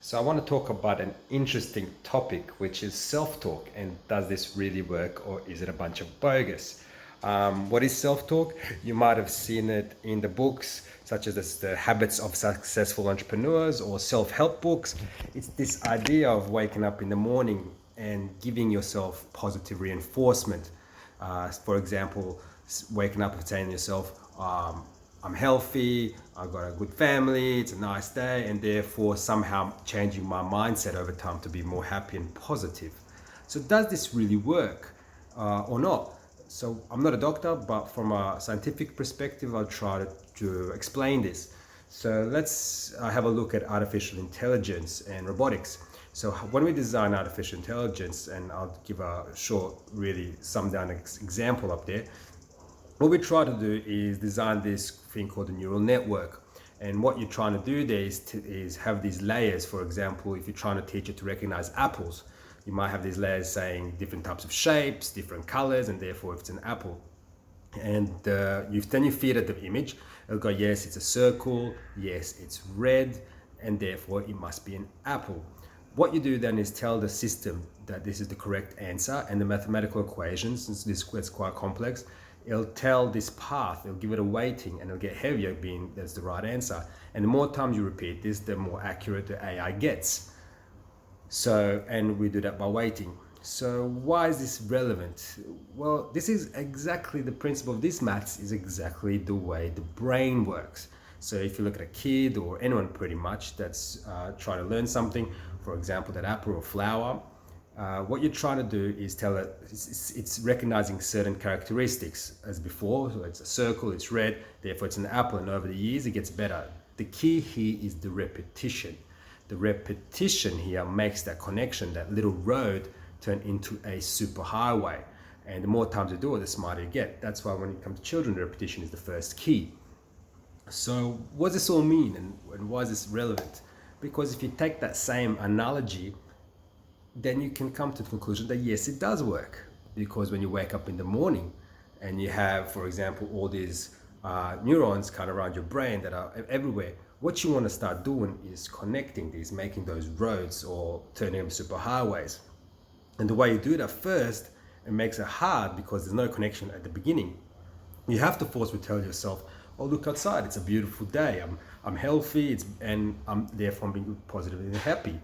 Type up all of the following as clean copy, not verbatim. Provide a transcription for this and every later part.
So I want to talk about an interesting topic, which is self-talk, and does this really work, or is it a bunch of bogus? What is self-talk? You might have seen it in the books, such as the Habits of Successful Entrepreneurs or self-help books. It's this idea of waking up in the morning and giving yourself positive reinforcement. For example, waking up and saying to yourself, I'm healthy, I've got a good family, it's a nice day, and therefore somehow changing my mindset over time to be more happy and positive. So does this really work or not? So I'm not a doctor, but from a scientific perspective, I'll try to explain this. So let's have a look at artificial intelligence and robotics. So when we design artificial intelligence, and I'll give a short, really summed down example up there, what we try to do is design this thing called a neural network. And what you're trying to do there is have these layers. For example, if you're trying to teach it to recognize apples, you might have these layers saying different types of shapes, different colors, and therefore if it's an apple. And then you feed it the image. It'll go, yes, it's a circle, yes, it's red, and therefore it must be an apple. What you do then is tell the system that this is the correct answer, and the mathematical equations, since this gets quite complex, it'll tell this path, it'll give it a weighting, and it'll get heavier being that's the right answer. And the more times you repeat this, the more accurate the AI gets. So, and we do that by weighting. So why is this relevant? Well, this is exactly the principle of this maths is exactly the way the brain works. So if you look at a kid or anyone pretty much that's trying to learn something, for example, that apple or flower, what you're trying to do is tell it it's recognizing certain characteristics as before. So it's a circle, it's red, therefore it's an apple, and over the years it gets better. The key here is the repetition. The repetition here makes that connection, that little road, turn into a super highway. And the more times you do it, the smarter you get. That's why when it comes to children, repetition is the first key. So what does this all mean, and why is this relevant? Because if you take that same analogy, then you can come to the conclusion that yes, it does work. Because when you wake up in the morning and you have, for example, all these neurons kind of around your brain that are everywhere, what you want to start doing is connecting these, making those roads or turning them super highways. And the way you do that first, it makes it hard because there's no connection at the beginning. You have to forcefully tell yourself, oh, look outside, it's a beautiful day, I'm healthy, and I'm therefore being positive and happy.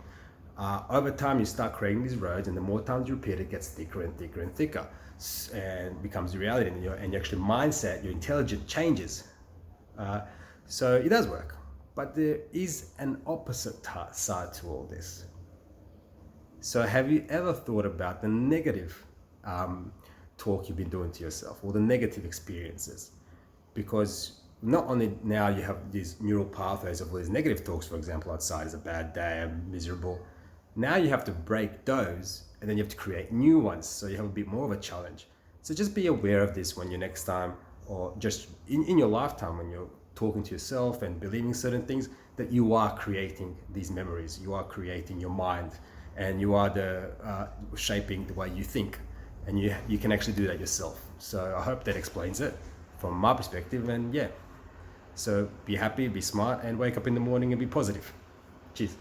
Over time, you start creating these roads, and the more times you repeat it, gets thicker and thicker and thicker, and becomes a reality. And your actual mindset, your intelligence changes. So it does work, but there is an opposite side to all this. So have you ever thought about the negative talk you've been doing to yourself, or the negative experiences? Because not only now you have these neural pathways of all these negative talks, for example, outside is a bad day, I'm miserable. Now you have to break those, and then you have to create new ones. So you have a bit more of a challenge. So just be aware of this when you next time, or just in your lifetime, when you're talking to yourself and believing certain things, that you are creating these memories, you are creating your mind, and you are shaping the way you think. And you can actually do that yourself. So I hope that explains it from my perspective. And yeah, so be happy, be smart, and wake up in the morning and be positive. Cheers.